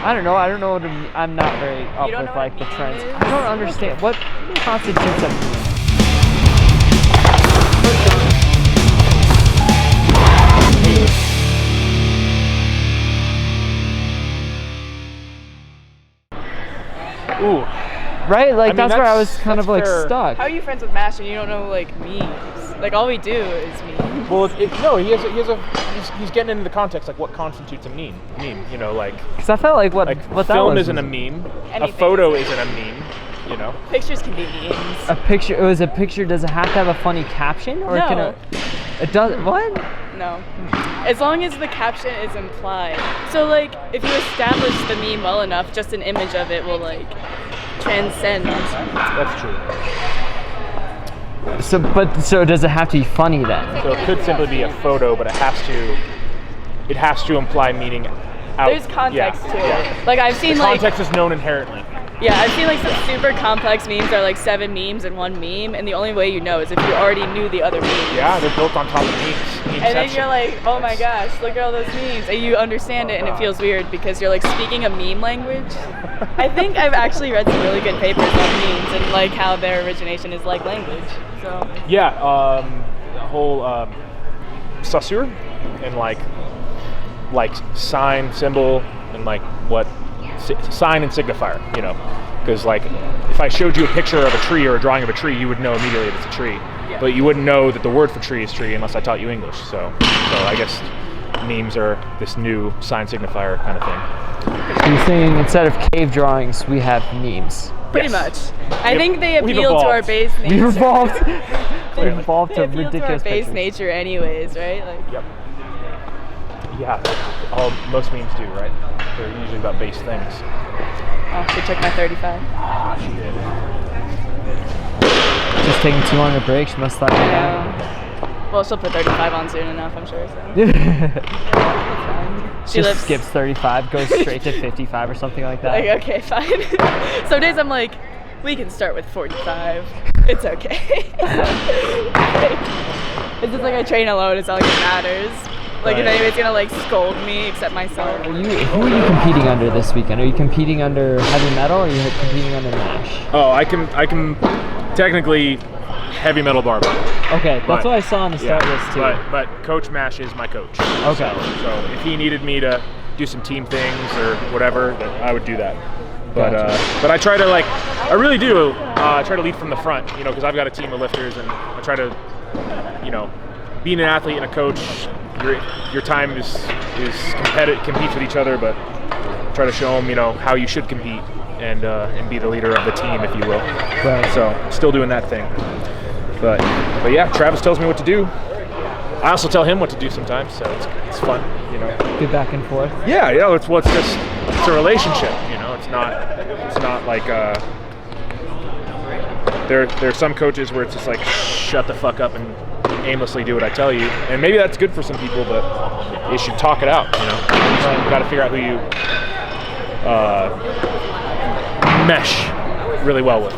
I don't know. I'm not very up with like the trends. I don't understand what constitutes a meme. Ooh. Right? Like, that's where I was kind of like stuck. How are you friends with Mash and you don't know like memes? Like, all we do is memes. Well, he's getting into the context, like what constitutes a meme. You know, like. Because I felt like what that film was isn't a meme. Anything. A photo isn't a meme. You know. Pictures can be memes. A picture. It was a picture. Does it have to have a funny caption, or can it does what? No. As long as the caption is implied. So like, if you establish the meme well enough, just an image of it will like transcend. That's true. So does it have to be funny then? So it could simply be a photo, but it has to imply meaning. There's context to it. Yeah. Like I've seen context is known inherently. Yeah, I've seen like some super complex memes that are like 7 memes in one meme, and the only way you know is if you already knew the other memes. Yeah, they're built on top of memes. And then you're like, oh my gosh, look at all those memes. And you understand it, and it feels weird because you're like speaking a meme language. I think I've actually read some really good papers on memes and like how their origination is like language. So. Yeah, the whole saussure and like sign, symbol, and like what sign and signifier, you know, because like if I showed you a picture of a tree or a drawing of a tree, you would know immediately that it's a tree. Yeah. But you wouldn't know that the word for tree is tree unless I taught you English. So I guess memes are this new sign signifier kind of thing. So you're saying instead of cave drawings, we have memes? Pretty much. I think they appeal to our base nature. We've evolved. We've evolved to ridiculous to our base pictures. nature anyways, right? Like. Yep. Yeah, most memes do, right? They're usually about base things. Oh, she took my 35. She did. Just taking too long to break, she must have thought you down. Well, she'll put 35 on soon enough, I'm sure. So. She just skips 35, goes straight to 55 or something like that. Like, okay, fine. Some days I'm like, we can start with 45. It's okay. It's just like I train alone, it's not like it matters. Like if anybody's gonna like scold me except myself. Who are you competing under this weekend? Are you competing under heavy metal or are you competing under MASH? Oh, I can technically heavy metal barbell. Okay, that's what I saw on the start list too. But Coach MASH is my coach. Okay. So if he needed me to do some team things or whatever, then I would do that. But but I try to I really do try to lead from the front, you know, because I've got a team of lifters and I try to, you know, being an athlete and a coach. Your time is competes with each other, but try to show them, you know, how you should compete and be the leader of the team, if you will. Right. So still doing that thing. But yeah, Travis tells me what to do. I also tell him what to do sometimes, so it's fun, you know. Good back and forth. Yeah, you know, it's a relationship, you know. It's not like there's some coaches where it's just like shut the fuck up and aimlessly do what I tell you, and maybe that's good for some people, but you should talk it out, you know. You've got to figure out who you mesh really well with.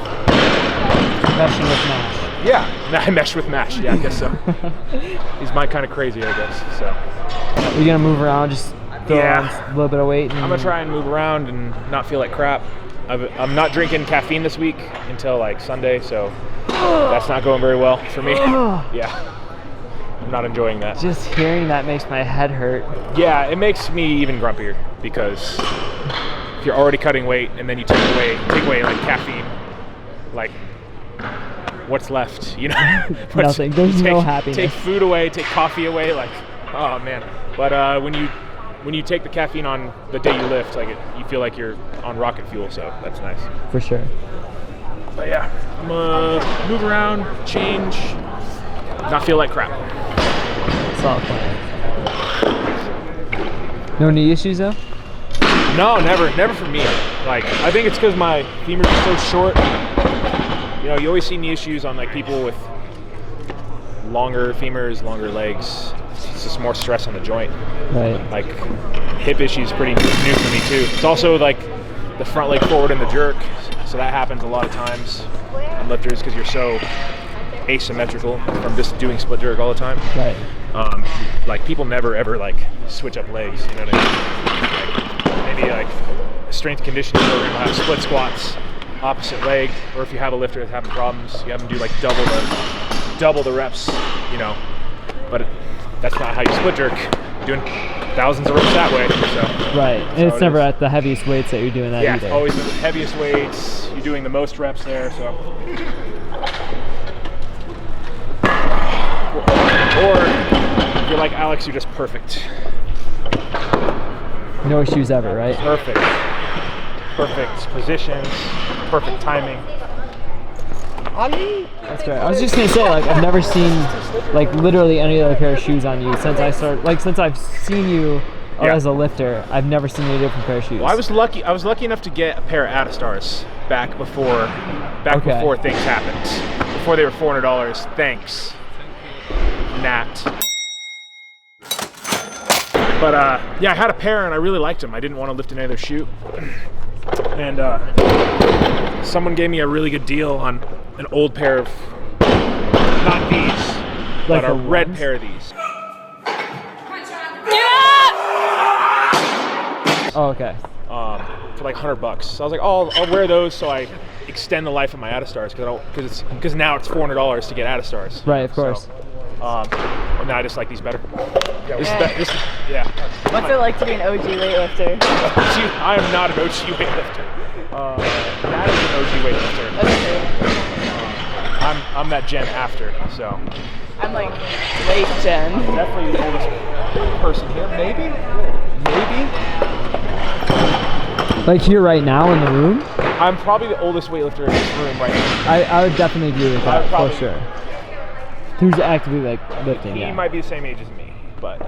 Meshing with MASH. Yeah, I mesh with MASH. Yeah, I guess so. He's my kind of crazy, I guess. So. Are you gonna move around, just throw on a little bit of weight? I'm gonna try and move around and not feel like crap. I'm not drinking caffeine this week until like Sunday, so that's not going very well for me. Yeah, I'm not enjoying that. Just hearing that makes my head hurt. Yeah, it makes me even grumpier because if you're already cutting weight and then you take away like caffeine, like what's left, you know? Nothing. There's no happiness. Take food away, take coffee away, like, oh man. But when you take the caffeine on the day you lift, like you feel like you're on rocket fuel, so that's nice. For sure. But yeah, I'm gonna move around, change, not feel like crap. Solid plan. No knee issues though? No, never for me. Like, I think it's because my femurs are so short. You know, you always see knee issues on like people with longer femurs, longer legs. It's just more stress on the joint. Right. Like hip issues pretty new for me too. It's also like the front leg forward in the jerk, so that happens a lot of times on lifters because you're so asymmetrical from just doing split jerk all the time. Right. Like people never ever like switch up legs. You know what I mean? Like, maybe like strength and conditioning program will have split squats, opposite leg, or if you have a lifter that's having problems, you have them do like double the reps, you know. But that's not how you split jerk. You're doing thousands of reps that way. So right, and it's never at the heaviest weights that you're doing that either. Yeah, always the heaviest weights. You're doing the most reps there. So, or if you're like Alex, you're just perfect. No issues ever, right? Perfect positions, perfect timing. That's great. I was just gonna say, like, I've never seen like literally any other pair of shoes on you since I started. Like, since I've seen you as a lifter, I've never seen any different pair of shoes. Well, I was lucky enough to get a pair of Adastars back before things happened. Before they were $400. Thanks, Nat. But yeah, I had a pair and I really liked them. I didn't want to lift any other shoe. And someone gave me a really good deal on an old pair of, not these, but a red pair of these. Oh, okay. For like $100. So I was like, oh, I'll wear those so I extend the life of my Adastars because now it's $400 to get Adastars. Right, of course. And now I just like these better. What's it like to be an OG weightlifter? I am not an OG weightlifter. Matt is an OG weightlifter. I'm that gen after, so. I'm like late gen. I'm definitely the oldest person here, maybe. Like here right now in the room? I'm probably the oldest weightlifter in this room right now. I would definitely agree with that, for sure. Who's actively like lifting? He might be the same age as me, but.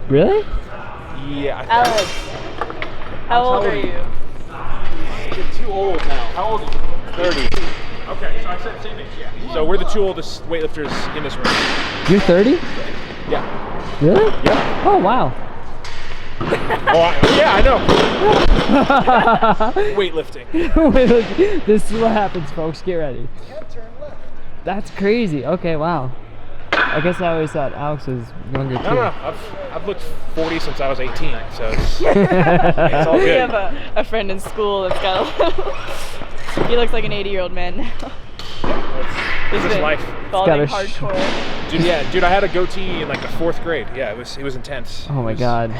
Really? Yeah. Alex, how old are you? You're too old now. How old are you? 30. Okay, so I said same age. Yeah. So we're the two oldest weightlifters in this room. You're 30? Yeah. Really? Yeah. Oh wow. Yeah, I know. Weightlifting. This is what happens, folks. Get ready. That's crazy. Okay, wow. I guess I always thought Alex was younger too. No. I've looked 40 since I was 18, so it's all good. We have a friend in school that's got he looks like an 80-year-old man now. It's just life. Balding hardcore. Dude, I had a goatee in like the 4th grade. Yeah, it was intense. Oh my god.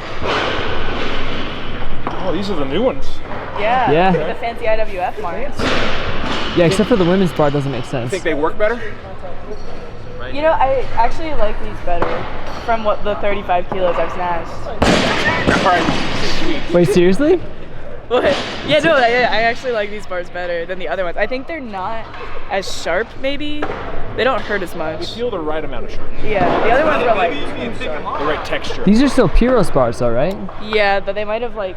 Oh, these are the new ones. Yeah. The fancy IWF marks. Yeah, except for the women's bar doesn't make sense. You think they work better? You know, I actually like these better from what the 35 kilos I've snatched. All right. Wait, seriously? What? Yeah, no, I actually like these bars better than the other ones. I think they're not as sharp, maybe. They don't hurt as much. You feel the right amount of sharp. Yeah, the other ones were like the right texture. These are still Pyros bars though, right? Yeah, but they might have like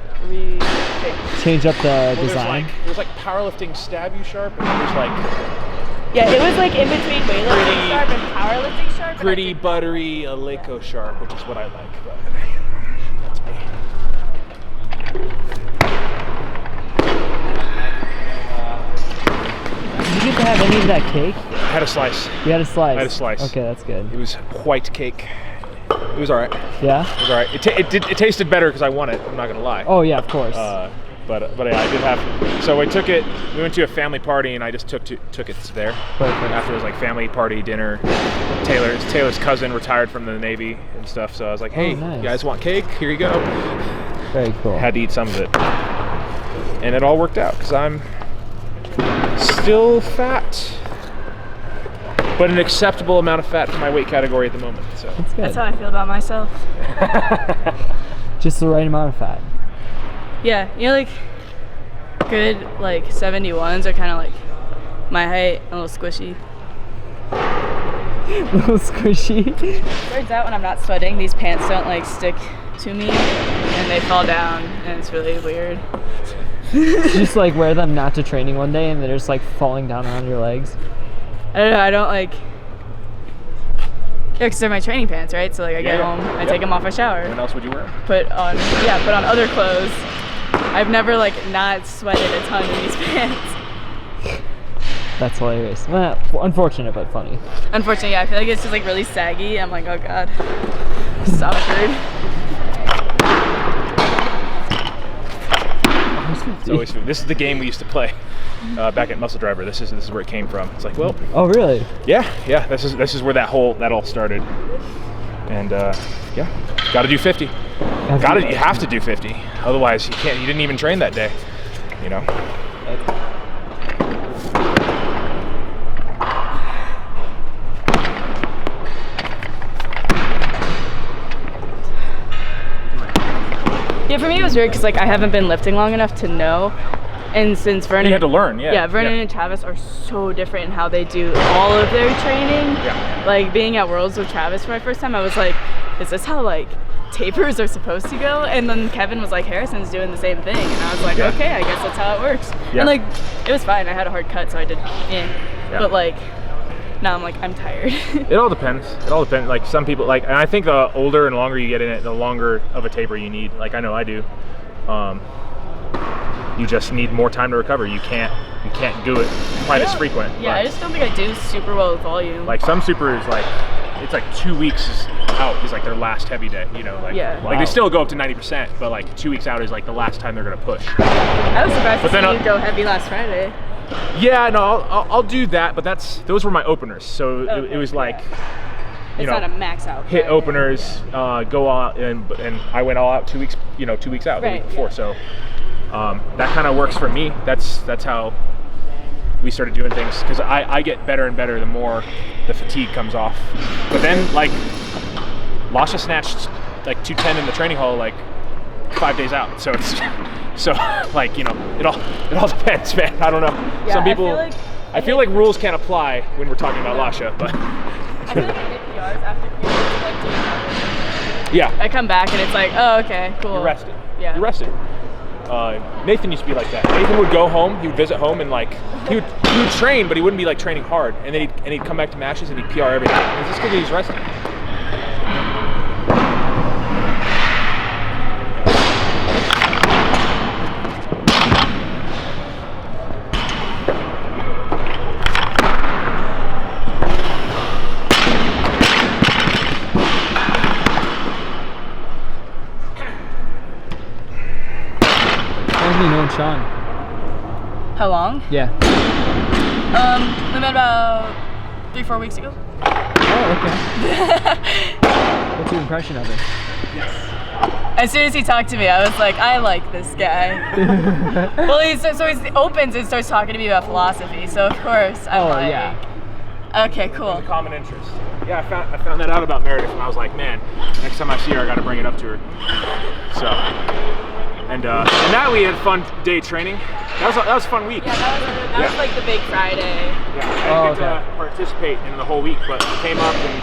changed up the design. There's like powerlifting stab you sharp, and there's like yeah, it was like in between weightlifting sharp and powerlifting sharp. Gritty, buttery, Eleiko sharp, which is what I like. But that's me. Did you get to have any of that cake? I had a slice. You had a slice? I had a slice. Okay, that's good. It was white cake. It was all right. Yeah? It was all right. It tasted better because I won it. I'm not gonna lie. Oh yeah, of course. But yeah, I did have. So I took it. We went to a family party, and I just took it there. Perfect. After it was like family party dinner. Taylor's cousin retired from the Navy and stuff. So I was like, hey, nice. You guys want cake? Here you go. Very cool. Had to eat some of it, and it all worked out because I'm still fat, but an acceptable amount of fat for my weight category at the moment. So that's good. That's how I feel about myself. Just the right amount of fat. Yeah, you know, like good like 71s are kind of like my height, a little squishy. A little squishy. Turns out when I'm not sweating, these pants don't like stick to me and they fall down, and it's really weird. Just like wear them not to training one day and they're just like falling down on your legs. I don't know, I don't like. Yeah, because they're my training pants, right? So like I get home, I take them off, I shower. What else would you wear? Put on other clothes. I've never like not sweated a ton in these pants. That's hilarious. Well, unfortunate but funny. Unfortunately, yeah, I feel like it's just like really saggy. I'm like, oh god, this is awkward. Almost 250. always 50. This is the game we used to play back at Muscle Driver. This is where it came from. It's like, well. Oh really? Yeah. This is where that all started. And yeah, got to do 50. You have to do 50. Otherwise, you can't. You didn't even train that day. You know. Yeah, for me it was weird because like I haven't been lifting long enough to know, and since Vernon, you had to learn. Yeah, Vernon and Travis are so different in how they do all of their training. Yeah. Like being at Worlds with Travis for my first time, I was like, is this how like tapers are supposed to go? And then Kevin was like, Harrison's doing the same thing, and I was like, okay, I guess that's how it works. Yeah. And like it was fine. I had a hard cut, so I did. But like. Now I'm like, I'm tired. It all depends. Like some people, like, and I think the older and longer you get in it, the longer of a taper you need. Like I know I do. You just need more time to recover. You can't do it quite as frequent. Yeah, I just don't think I do super well with volume. Like some supers, like it's like 2 weeks out is like their last heavy day. You know, like they still go up to 90%, but like 2 weeks out is like the last time they're gonna push. I was surprised to see you go heavy last Friday. Yeah, no, I'll do that, but those were my openers. So it was like, it's not a max out. Hit openers, go all out, and I went all out 2 weeks. 2 weeks out the week before. So that kind of works for me. That's how we started doing things because I get better and better the more the fatigue comes off. But then like Lasha snatched like 210 in the training hall like 5 days out. So it's. So, like, it all depends, man. I don't know. Yeah, some people, I feel like rules can't apply when we're talking about Lasha, but. I feel like I get PRs after periods, like doing nothing. Yeah. I come back and it's like, oh, okay, cool. You're rested. Yeah. You're rested. Nathan used to be like that. Nathan would go home, he would visit home, and like he would train, but he wouldn't be like training hard. And then he'd come back to matches and he'd PR everything. And it's just because he's resting. Sean. How long? Yeah. We met about 3-4 weeks ago. Oh, okay. What's your impression of him? As soon as he talked to me, I was like, I like this guy. Well, he opens and starts talking to me about philosophy, so of course I'm okay, cool. It's a common interest. Yeah, I found that out about Meredith, and I was like, man, next time I see her, I got to bring it up to her. So. And that we had a fun day training. That was a fun week. Yeah, that was like the big Friday. Yeah, I didn't get to participate in the whole week, but we came up and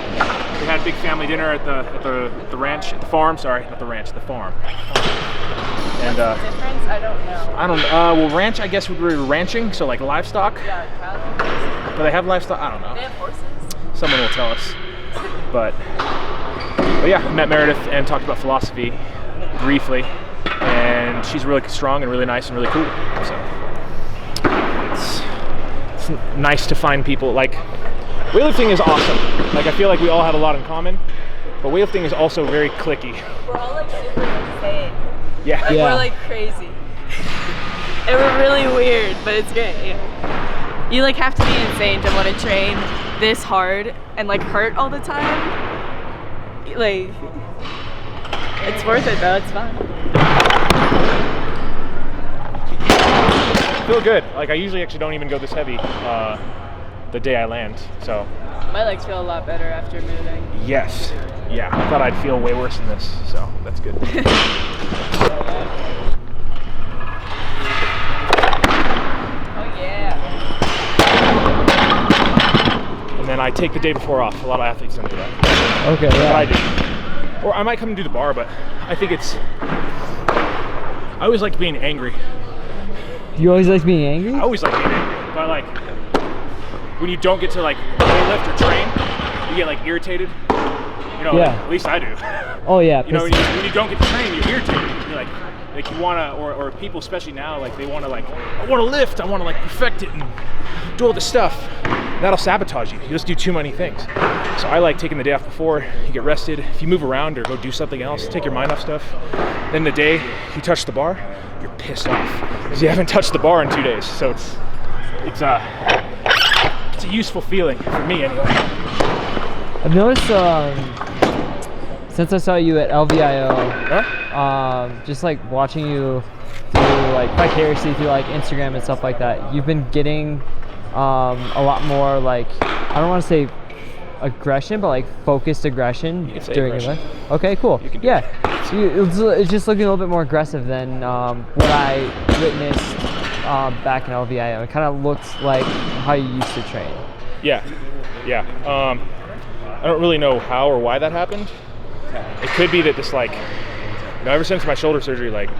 we had a big family dinner at the ranch, at the farm. Sorry, not the ranch, the farm. And what's the difference? I don't know. I don't know. Well, ranch, I guess we were ranching, so like livestock. Yeah, cattle. Do they have livestock? I don't know. They have horses. Someone will tell us. But yeah, I met Meredith and talked about philosophy briefly. And she's really strong and really nice and really cool. So it's nice to find people like weightlifting is awesome. Like I feel like we all have a lot in common, but weightlifting is also very cliquey. We're all like super insane. Yeah. Like, we're like crazy. And we're really weird, but it's great. Yeah. You like have to be insane to want to train this hard and like hurt all the time. Like it's worth it though. It's fun. I feel good. Like I usually actually don't even go this heavy the day I land. So my legs feel a lot better after moving. Yes. Yeah. I thought I'd feel way worse than this, so that's good. Oh yeah. And then I take the day before off. A lot of athletes don't do that. Okay. Yeah. But I do. Or I might come and do the bar, but I think I always like being angry. You always like being angry? I always like being angry, but like when you don't get to like lift or train, you get like irritated. You know, yeah. at least I do. Oh yeah. You know, when you don't get to train, you're irritated. You're like, like you wanna, or people especially now, like they wanna like, I wanna lift, I wanna like perfect it and do all this stuff. That'll sabotage you. You just do too many things. So I like taking the day off before, you get rested. If you move around or go do something else, take your mind off stuff. Then the day you touch the bar, you're pissed off because you haven't touched the bar in 2 days. So it's a useful feeling for me anyway. I've noticed since I saw you at LVIO, just like watching you through like vicariously through like Instagram and stuff like that, you've been getting a lot more like, I don't want to say aggression, but like focused aggression during your life. Okay, cool. Yeah, it's just looking a little bit more aggressive than what I witnessed back in LVIO. It kind of looks like how you used to train. Yeah. I don't really know how or why that happened. It could be that this like, you know, ever since my shoulder surgery, like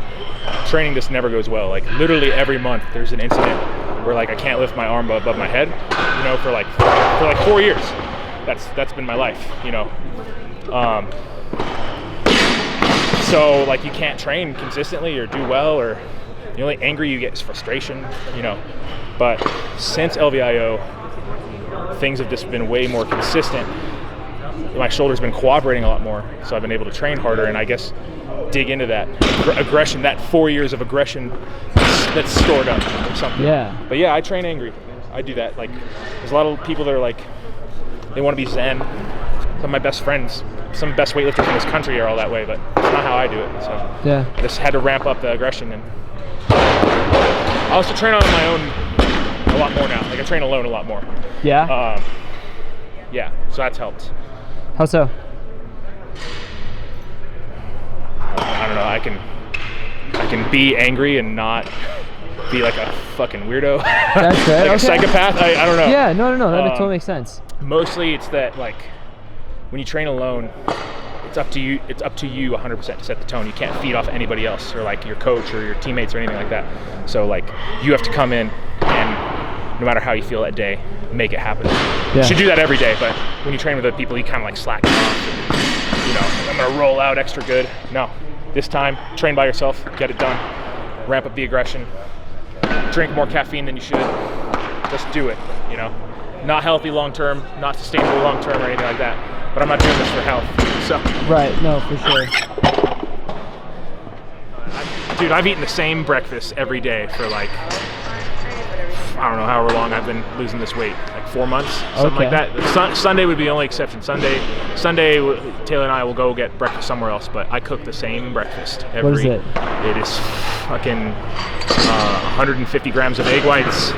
training just never goes well. Like literally every month there's an incident where like I can't lift my arm above my head, you know, for like 4 years. That's been my life, you know. So like you can't train consistently or do well, or the only anger you get is frustration, you know. But since LVIO, things have just been way more consistent. My shoulder's been cooperating a lot more, so I've been able to train harder and I guess dig into that aggression, that 4 years of aggression that's stored up or something. Yeah. But yeah, I train angry. I do that. Like, there's a lot of people that are like, they want to be zen. Some of my best friends, some of the best weightlifters in this country are all that way, but it's not how I do it. So yeah, I just had to ramp up the aggression, and I also train on my own a lot more now. Like I train alone a lot more. Yeah. Yeah. So that's helped. How so? I don't know. I can be angry and not be like a fucking weirdo. That's good. Like okay. a psychopath. I don't know. Yeah. No. That totally makes sense. Mostly, it's that like when you train alone, it's up to you. It's up to you 100% to set the tone. You can't feed off anybody else or like your coach or your teammates or anything like that. So like you have to come in and no matter how you feel that day, make it happen. Yeah. You should do that every day, but when you train with other people, you kind of like slack it off. And, you know, I'm gonna roll out extra good. No, this time, train by yourself, get it done, ramp up the aggression, drink more caffeine than you should. Just do it, you know. Not healthy long-term, not sustainable long-term or anything like that, but I'm not doing this for health, so. Right, no, for sure. Dude, I've eaten the same breakfast every day for like, I don't know however long I've been losing this weight, like 4 months, something like that. Sunday would be the only exception. Sunday, Taylor and I will go get breakfast somewhere else, but I cook the same breakfast every. What is it? It is fucking 150 grams of egg whites,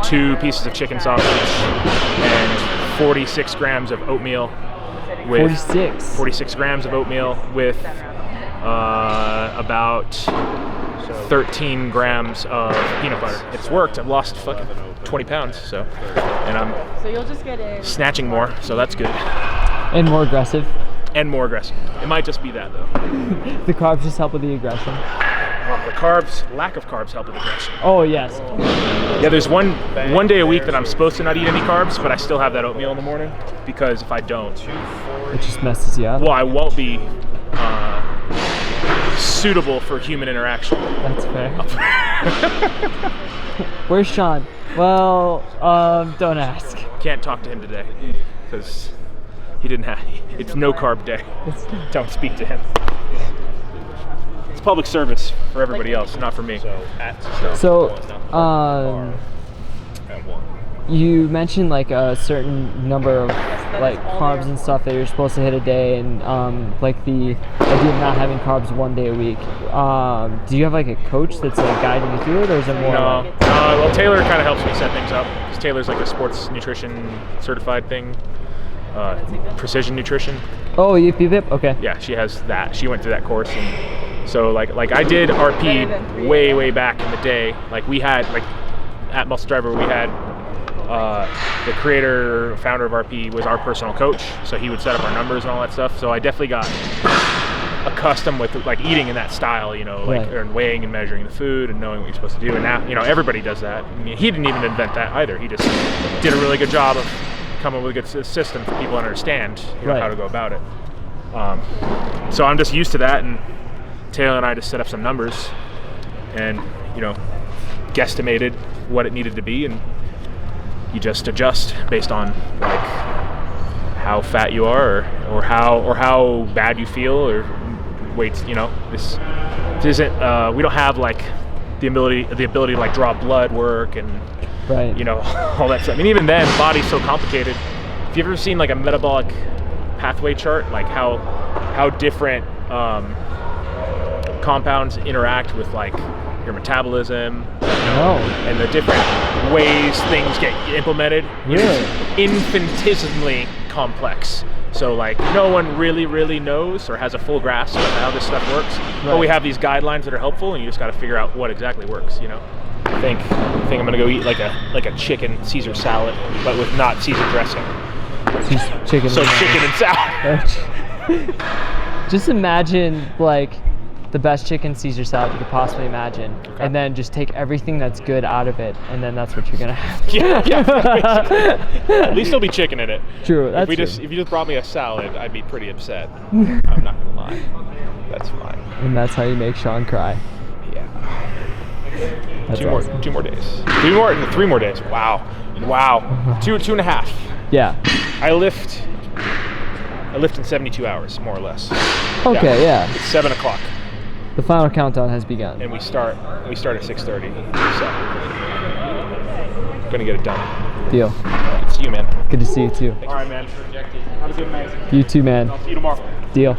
2 pieces of chicken sausage, and 46 grams of oatmeal. With 46 grams of oatmeal with about 13 grams of peanut butter. It's worked. I've lost fucking 20 pounds, so you'll just get in. Snatching more, so that's good. And more aggressive. And more aggressive. It might just be that though. The carbs just help with the aggression. Lack of carbs help with aggression. Oh yes. Yeah, there's one day a week that I'm supposed to not eat any carbs, but I still have that oatmeal in the morning because if I don't, it just messes you up. Well, I won't be suitable for human interaction. That's fair. Where's Sean? Well, don't ask. Can't talk to him today because he didn't have. It's no carb day. Don't speak to him. It's public service for everybody else, not for me. You mentioned like a certain number of like carbs and stuff that you're supposed to hit a day, and like the idea of not having carbs 1 day a week. Do you have like a coach that's like guiding you through it, or is it more? No. Well, Taylor kind of helps me set things up because Taylor's like a sports nutrition certified thing, precision nutrition. Oh, yip. Okay. Yeah, she has that. She went through that course, and so like I did RP way back in the day. Like we had like at Muscle Driver we had. The creator, founder of RP was our personal coach, so he would set up our numbers and all that stuff. So I definitely got accustomed with like eating in that style, you know, like and weighing and measuring the food and knowing what you're supposed to do. And now, you know, everybody does that. I mean, he didn't even invent that either. He just did a really good job of coming up with a good system for people to understand, you know, how to go about it. So I'm just used to that, and Taylor and I just set up some numbers, and guesstimated what it needed to be, and you just adjust based on like how fat you are, or how bad you feel, or weights. This isn't. We don't have like the ability to like draw blood work and all that stuff. I mean, even then, the body's so complicated. If you've ever seen like a metabolic pathway chart, like how different compounds interact with like your metabolism, and the different ways things get implemented, it's infinitesimally complex. So like no one really knows or has a full grasp of how this stuff works. But we have these guidelines that are helpful, and you just got to figure out what exactly works. I think I'm gonna go eat like a chicken Caesar salad, but with not Caesar dressing. Chicken. So chicken and salad. Just imagine like the best chicken Caesar salad you could possibly imagine, and then just take everything that's good out of it, and then that's what you're gonna have. At least there'll be chicken in it. True. That's if you just brought me a salad, I'd be pretty upset. I'm not gonna lie. That's fine. And that's how you make Sean cry. Yeah. That's Two awesome. more days. 3 more days. Wow. 2.5. Yeah. I lift in 72 hours, more or less. Okay. Yeah. It's 7 o'clock. The final countdown has begun. And we start at 6:30. So gonna get it done. Deal. Good to see you, man. Good to see you too. All right, man. Have a good night. You too, man. I'll see you tomorrow. Deal.